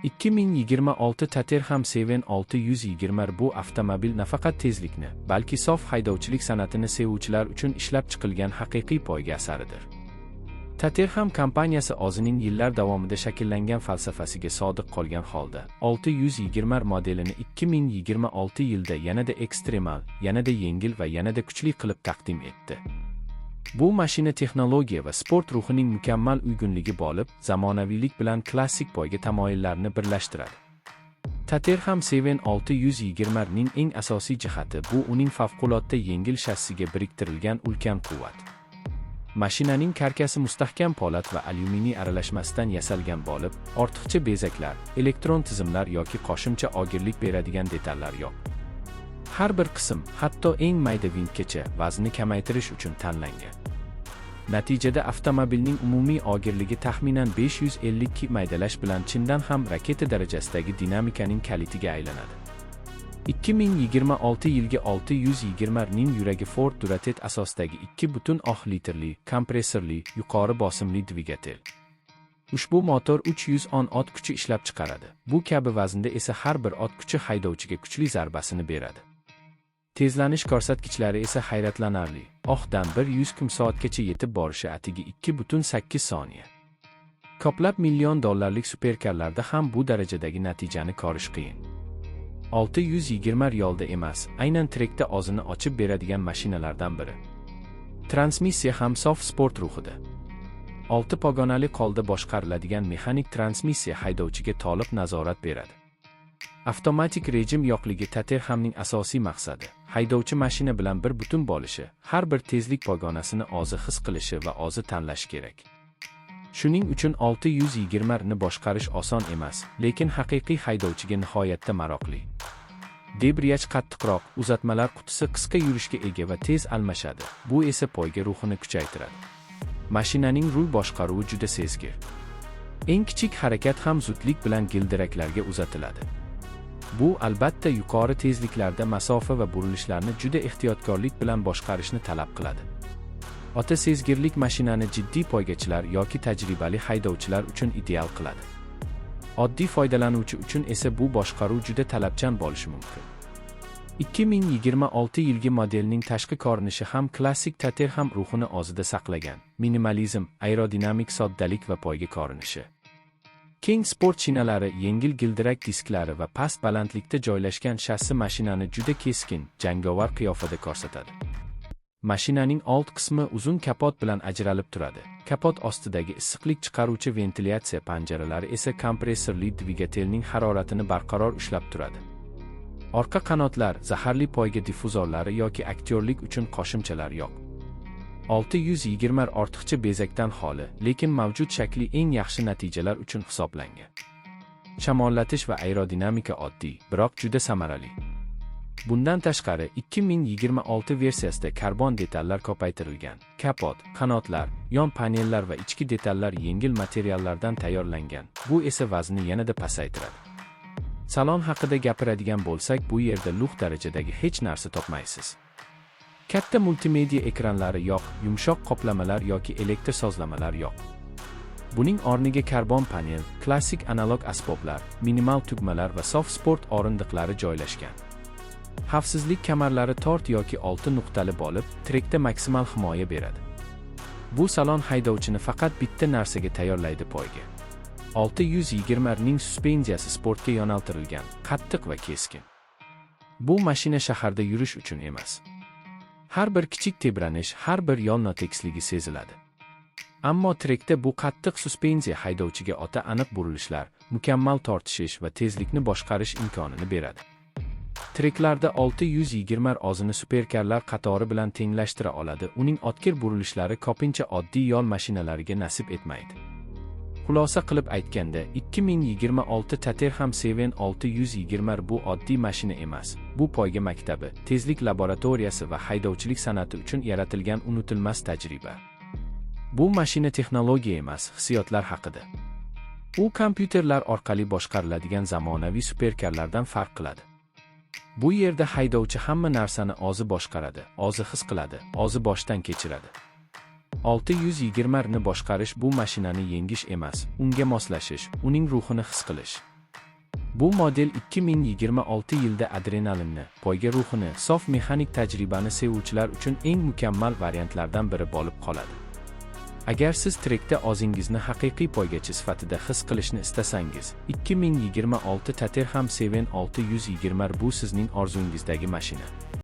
2026 Caterham Seven 620 bu avtomobil nafaqat tezlikni, balki sof haydovchilik san'atini sevuvchilar uchun ishlab chiqilgan haqiqiy poyga asaridir. Caterham kompaniyasi o'zining yillar davomida shakllangan falsafasiga sodiq qolgan holda 620 modelini 2026 yilda yanada ekstremal, yanada yengil va yanada kuchli qilib taqdim etdi. Bu mashina texnologiya va sport ruhining mukammal uyg'unligi bo'lib, zamonaviylik bilan klassik poyga tamoyillarini birlashtiradi. Caterham Seven 620 ning eng asosiy jihati bu uning favqulodda yengil shassiga biriktirilgan ulkan quvvat. Mashinaning karkasi mustahkam po'lat va alyuminiy aralashmasidan yasalgan bo'lib, ortiqcha bezaklar, elektron tizimlar yoki qo'shimcha og'irlik beradigan detallar yo'q. Har bir qism, hatto eng mayda vintgacha vaznni kamaytirish uchun tanlangan. Natijada avtomobilning umumiy og'irligi taxminan 550 maydalash bilan chindan ham raketa darajasidagi dinamikaning kalitiga aylanadi. 2026 yilgi 620 ning yuragi Ford Duratet asosidagi 2,6 litrli, kompressorli, yuqori bosimli dvigatel. Ushbu motor 310 ot kuchi ishlab chiqaradi. Bu kabi vaznda esa har bir ot kuchi haydovchiga kuchli zarbasini beradi. Tezlanish ko'rsatkichlari esa hayratlanarli. Oxdan 100 km/soatgacha yetib borishi atigi 2,8 soniya. Ko'plab million dollarlik superkarlarda ham bu darajadagi natijani ko'rish qiyin. 620 yo'lda emas, aynan trekda o'zini ochib beradigan mashinalardan biri. Transmissiya ham sof sport ruhida. 6 pogonali qo'lda boshqariladigan mexanik transmissiya haydovchiga to'liq nazorat beradi. Avtomatik rejim yo'qligi Caterhamning asosiy maqsadi. Haydovchi mashina bilan bir butun bo'lishi, har bir tezlik pogonasini o'zi his qilishi va o'zi tanlashi kerak. Shuning uchun 620 ni boshqarish oson emas, lekin haqiqiy haydovchiga nihoyatda maroqli. Debriyaj qattiqroq, uzatmalar qutisi qisqa yurishga ega va tez almashadi. Bu esa poyga ruhini kuchaytiradi. Mashinaning rul boshqaruvi juda sezgir. Eng kichik harakat ham zudlik bilan gildiraklarga uzatiladi. Bu albatta yuqori tezliklarda masofa va burilishlarni juda ehtiyotkorlik bilan boshqarishni talab qiladi. O'ta sezgirlik mashinani jiddiy poygachilar yoki tajribali haydovchilar uchun ideal qiladi. Oddiy foydalanuvchi uchun esa bu boshqaruv juda talabchan bo'lishi mumkin. 2026 yilgi modelning tashqi ko'rinishi ham klassik Caterham ruhini o'zida saqlagan. Minimalizm, aerodinamik soddalik va poyga ko'rinishi. Keng sport shinalari, yengil gildirak disklari va past balandlikda joylashgan shassi mashinani juda keskin, jangovar qiyofada ko'rsatadi. Mashinaning old qismi uzun kapot bilan ajralib turadi. Kapot ostidagi issiqlik chiqaruvchi ventilyatsiya panjaralari esa kompressorli dvigatelning haroratini barqaror ushlab turadi. Orqa qanotlar, zaharli poyga difuzorlari yoki aktyorlik uchun qo'shimchalar yo'q. 620 ortiqcha bezakdan xoli, lekin mavjud shakli eng yaxshi natijalar uchun hisoblangan. Shamollatish va aerodinamika oddiy, biroq juda samarali. Bundan tashqari 2026 versiyasida karbon detallar ko'paytirilgan. Kapot, qanotlar, yon panellar va ichki detallar yengil materiallardan tayyorlangan. Bu esa vazni yanada pasaytiradi. Salon haqida gapiradigan bo'lsak, bu yerda lux darajadagi hech narsa topmaysiz. Katta multimedia ekranlari yo'q, yumshoq qoplamalar yoki elektr sozlamalar yo'q. Buning o'rniga karbon panel, klassik analog asboblar, minimal tugmalar va sof sport o'rindiqlari joylashgan. Xavfsizlik kamarlari tort yoki 6 nuqtali bo'lib, trekda maksimal himoya beradi. Bu salon haydovchini faqat bitta narsaga tayyorlaydi poyga. 620 ning suspensiyasi sportga yo'naltirilgan, qattiq va keskin. Bu mashina shaharda yurish uchun emas. Har bir kichik tebranish, har bir yo'l noteksligi seziladi. Ammo trekda bu qattiq suspensiya haydovchiga o'ta aniq burilishlar, mukammal tortishish va tezlikni boshqarish imkonini beradi. Treklarda 620 o'zini superkarlar qatori bilan tenglashtira oladi. Uning o'tkir burilishlari ko'pincha oddiy yo'l mashinalariga nasib etmaydi. Xulosa qilib aytganda, 2026 Caterham Seven 620 bu oddiy mashina emas. Bu poyga maktabi, tezlik laboratoriyasi va haydovchilik san'ati uchun yaratilgan unutilmas tajriba. Bu mashina texnologiya emas, hissiyotlar haqida. U kompyuterlar orqali boshqariladigan zamonaviy superkarlardan farq qiladi. Bu yerda haydovchi hamma narsani o'zi boshqaradi, o'zi his qiladi, o'zi boshdan kechiradi. 620 ni boshqarish bu mashinani yengish emas, unga moslashish, uning ruhini his qilish. Bu model 2026 yilda adrenalinni, poyga ruhini, sof mexanik tajribani sevuvchilar uchun eng mukammal variantlardan biri bo'lib qoladi. Agar siz trekda o'zingizni haqiqiy poygachi sifatida his qilishni istasangiz, 2026 Caterham Seven 620 bu sizning orzungizdagi mashina.